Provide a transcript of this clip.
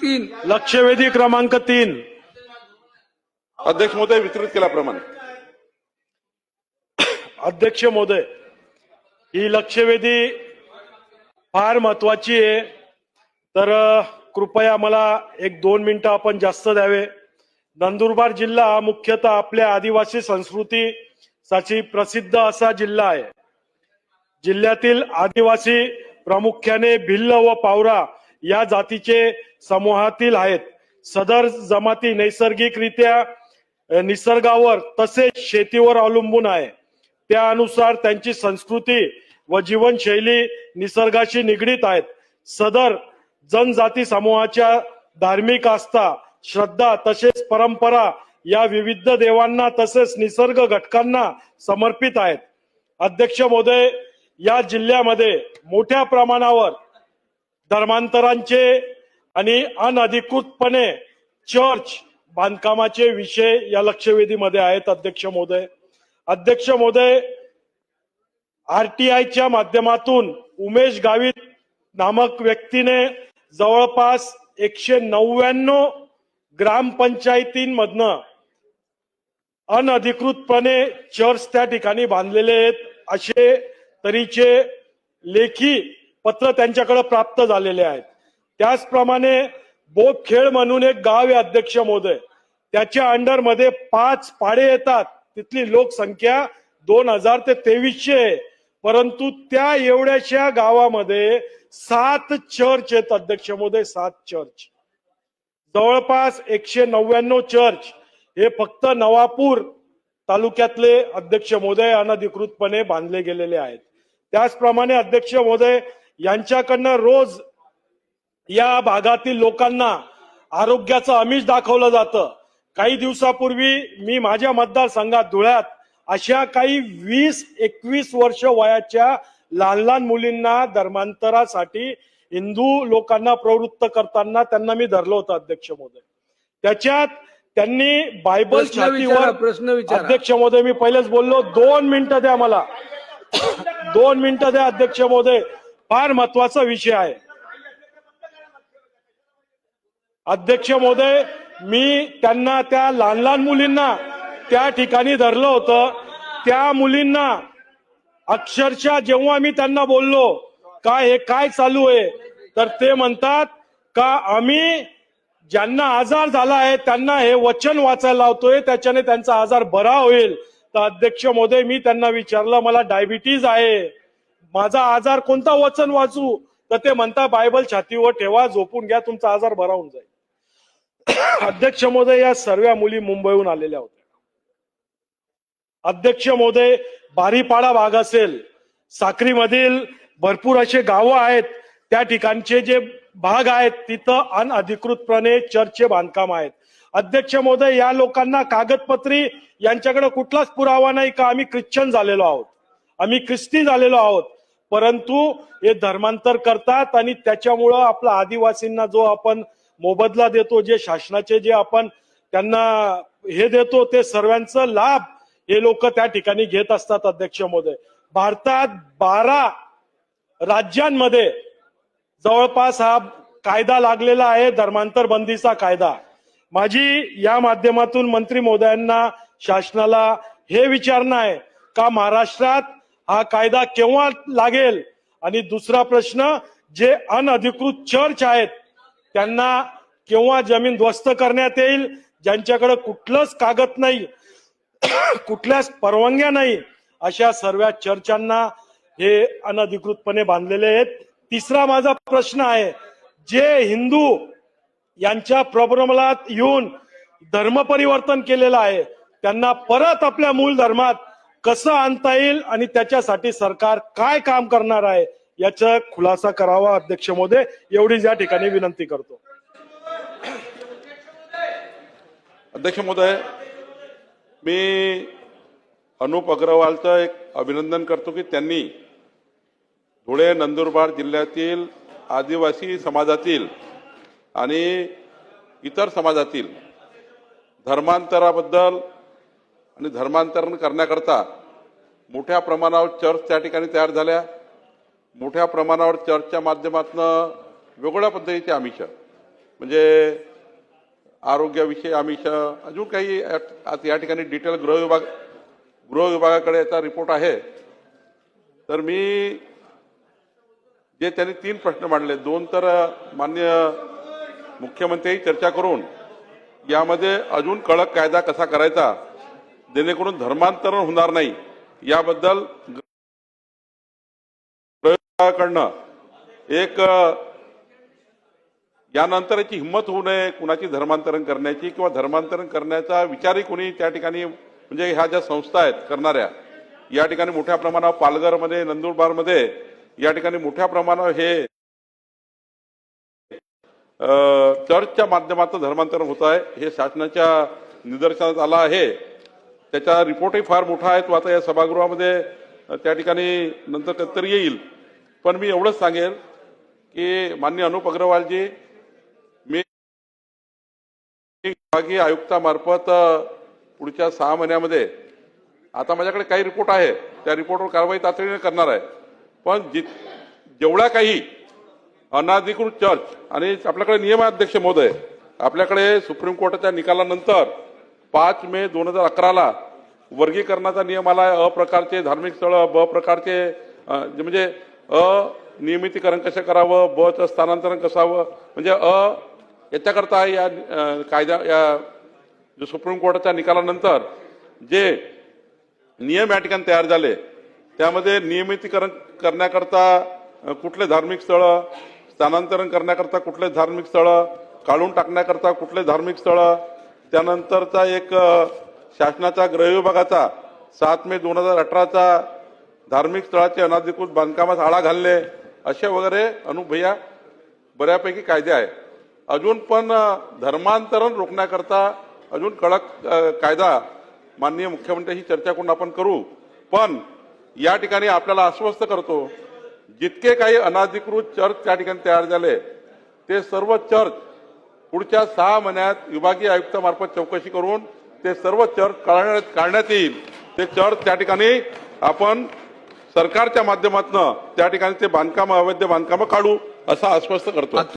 3 लक्षवेधी क्रमांक 3 अध्यक्ष महोदय वितरित केल्याप्रमाणे अध्यक्ष महोदय, ही लक्षवेधी फार महत्वाची आहे, तर कृपया मला 1-2 मिनिटं आपण जास्त द्यावे. नंदुरबार जिल्हा हा मुख्यतः आपल्या आदिवासी संस्कृतीसाठी प्रसिद्ध असा जिल्हा आहे. जिल्ह्यातील आदिवासी प्रामुख्याने भिल्ल व पावरा या जातीचे समूहातील आहेत. सदर जमाती नैसर्गिकरित्या निसर्गावर तसेच शेतीवर अवलंबून आहे. त्यानुसार त्यांची संस्कृती व जीवनशैली निसर्गाशी निगडीत आहेत. सदर जनजाती समूहाच्या धार्मिक आस्था, श्रद्धा तसेच परंपरा या विविध देवांना तसेच निसर्ग घटकांना समर्पित आहेत. अध्यक्ष महोदय, या जिल्ह्यामध्ये मोठ्या प्रमाणावर धर्मांतरांचे आणि अनधिकृतपणे चर्च बांधकामाचे विषय या लक्षवेधीमध्ये आहेत. अध्यक्ष महोदय, आरटीआयच्या माध्यमातून उमेश गावित नामक व्यक्तीने जवळपास 199 ग्रामपंचायतींमधनं अनधिकृतपणे चर्च त्या ठिकाणी बांधलेले आहेत असे तऱ्हेचे लेखी पत्र त्यांच्याकडे प्राप्त झालेले आहेत. त्याचप्रमाणे बोपखेड म्हणून एक गाव आहे अध्यक्ष महोदय, त्याच्या अंडरमध्ये 5 पाडे येतात. तिथली लोकसंख्या 2000 ते 2300 आहे, परंतु त्या एवढ्याशा गावामध्ये 7 चर्च आहेत अध्यक्ष महोदय. 7 चर्च, जवळपास 199 चर्च हे फक्त नवापूर तालुक्यातले अध्यक्ष महोदय अनधिकृतपणे बांधले गेलेले आहेत. त्याचप्रमाणे अध्यक्ष महोदय, यांच्याकडनं रोज या भागातील लोकांना आरोग्याचं आमिष दाखवलं जातं. काही दिवसापूर्वी मी माझ्या मतदारसंघात धुळ्यात अशा काही 20-21 वर्ष वयाच्या लहान लहान मुलींना धर्मांतरासाठी हिंदू लोकांना प्रवृत्त करताना त्यांना मी धरलं होतं अध्यक्ष महोदय. त्याच्यात त्यांनी बायबल छातीवर, अध्यक्ष महोदय मी पहिलेच बोललो, 2 मिनिटं द्या मला, 2 मिनिटं द्या अध्यक्ष महोदय, फार महत्वाचा विषय आहे. अध्यक्ष महोदय, मी त्यांना त्या लहान लहान मुलींना त्या ठिकाणी धरलं होतं. त्या मुलींना अक्षरशः जेव्हा मी त्यांना बोललो का हे काय चालू आहे, तर ते म्हणतात का आम्ही ज्यांना आजार झाला आहे त्यांना हे वचन वाचायला लावतोय, त्याच्याने त्यांचा आजार बरा होईल. तर अध्यक्ष महोदय, मी त्यांना विचारलं मला डायबिटीज आहे, माझा आजार कोणता वचन वाचू, तर ते म्हणता बायबल छातीवर ठेवा, झोपून घ्या, तुमचा आजार बरा होऊन जाईल. अध्यक्ष महोदय, या सर्व मुली मुंबईहून आलेल्या होत्या. अध्यक्ष महोदय, बारीपाडा भाग असेल, साक्रीमधील भरपूर असे गावं आहेत, त्या ठिकाणचे जे भाग आहेत तिथं अनधिकृतपणे चर्चचे बांधकाम आहेत. अध्यक्ष महोदय, या लोकांना कागदपत्री यांच्याकडे कुठलाच पुरावा नाही का आम्ही ख्रिश्चन झालेलो आहोत, आम्ही ख्रिस्ती झालेलो आहोत, परंतु हे धर्मांतर करतात आणि त्याच्यामुळं आपला आदिवासींना जो आपण मोबदला देतो, जे शासनाचे जे आपण त्यांना हे देतो, ते सर्वांचा लाभ हे लोक त्या ठिकाणी घेत असतात. अध्यक्ष महोदय, भारतात 12 राज्यांमध्ये जवळपास हा कायदा लागलेला आहे, धर्मांतर बंदीचा कायदा. माझी या माध्यमातून मंत्री महोदयांना, शासनाला हे विचारणं आहे का महाराष्ट्रात हा कायदा केव्हा लागेल. आणि दुसरा प्रश्न, जे अनधिकृत चर्च आहेत त्यांना केव्हा जमीन ध्वस्त करण्यात येईल, ज्यांच्याकडे कुठलंच कागद नाही, कुठल्याच परवानग्या नाही, अशा सर्व चर्चांना हे अनधिकृतपणे बांधलेले आहेत. तिसरा माझा प्रश्न आहे, जे हिंदू यांच्या प्रबोधनात येऊन धर्म परिवर्तन केलेलं आहे त्यांना परत आपल्या मूळ धर्मात कसं आणता येईल आणि त्याच्यासाठी सरकार काय काम करणार आहे याचा खुलासा करावा. अध्यक्ष महोदय, एवढीच या ठिकाणी विनंती करतो. अध्यक्ष महोदय, मी अनुप अग्रवालचं एक अभिनंदन करतो की त्यांनी धुळे नंदुरबार जिल्ह्यातील आदिवासी समाजातील आणि इतर समाजातील धर्मांतराबद्दल आणि धर्मांतरण करण्याकरता मोठ्या प्रमाणावर चर्च त्या ठिकाणी तयार झाल्या. मोठ्या प्रमाणावर चर्चच्या माध्यमातून वेगवेगळ्या पद्धतीचे आमिष म्हणजे आरोग्याविषयी आमिष अजून काही आता या ठिकाणी डिटेल गृह विभागाकडे याचा रिपोर्ट आहे. तर मी जे त्यांनी 3 प्रश्न मांडले, 2 तर माननीय मुख्यमंत्री चर्चा करून यामध्ये अजून कडक कायदा कसा करायचा जेणेकरून धर्मांतरण होणार नाही याबद्दल कडनं एक यानंतर याची हिंमत होऊ नये कुणाची धर्मांतरण करण्याची किंवा धर्मांतरण करण्याचा विचारही कोणी त्या ठिकाणी म्हणजे ह्या ज्या संस्था आहेत करणाऱ्या या ठिकाणी मोठ्या प्रमाणावर पालघरमध्ये नंदुरबारमध्ये या ठिकाणी मोठ्या प्रमाणावर हे चर्चच्या माध्यमातून धर्मांतरण होत आहे हे शासनाच्या निदर्शनास आलं आहे. त्याचा रिपोर्टही फार मोठा आहे. तो आता या सभागृहामध्ये त्या ठिकाणी नंतर कधीतरी येईल. पण मी एवढंच सांगेल की माननीय अनुप अग्रवालजी मी विभागीय आयुक्तामार्फत पुढच्या 6 महिन्यामध्ये आता माझ्याकडे काही रिपोर्ट आहे त्या रिपोर्टवर कारवाई तातडीने करणार आहे. पण जेवढ्या काही अनाधिकृत चर्च आणि आपल्याकडे नियम आहे अध्यक्ष महोदय, आपल्याकडे सुप्रीम कोर्टाच्या निकालानंतर 5 मे 2011 वर्गीकरणाचा नियम आला आहे. अ प्रकारचे धार्मिक स्थळ, ब प्रकारचे म्हणजे अनियमितीकरण कसं करावं, ब चं स्थानांतरण कसावं म्हणजे याच्याकरता या कायद्या या सुप्रीम कोर्टाच्या निकालानंतर जे नियम या ठिकाणी तयार झाले त्यामध्ये नियमितीकरण करण्याकरता कुठले धार्मिक स्थळ, स्थानांतरण करण्याकरता कुठले धार्मिक स्थळ, काढून टाकण्याकरता कुठले धार्मिक स्थळ, त्यानंतरचा एक शासनाच्या गृह विभागाचा 7 मे 2018चा धार्मिक स्थळाचे अनधिकृत बांधकामास आळा घालणे असे वगैरे अनुभया बऱ्यापैकी कायदे आहे. अजून पण धर्मांतरण रोखण्याकरता अजून कडक कायदा माननीय मुख्यमंत्र्यांशी चर्चा करून आपण करू. पण या ठिकाणी आपल्याला आश्वस्त करतो जितके काही अनधिकृत चर्च त्या ठिकाणी तयार झाले ते सर्व चर्च पुढच्या 6 महिन्यात विभागीय आयुक्तामार्फत चौकशी करून ते सर्व चर्च काढण्यात येईल. ते चर्च त्या ठिकाणी आपण सरकारच्या माध्यमातून त्या ठिकाणी ते बांधकाम अवैध बांधकामं काढू असं आश्वस्त करतो.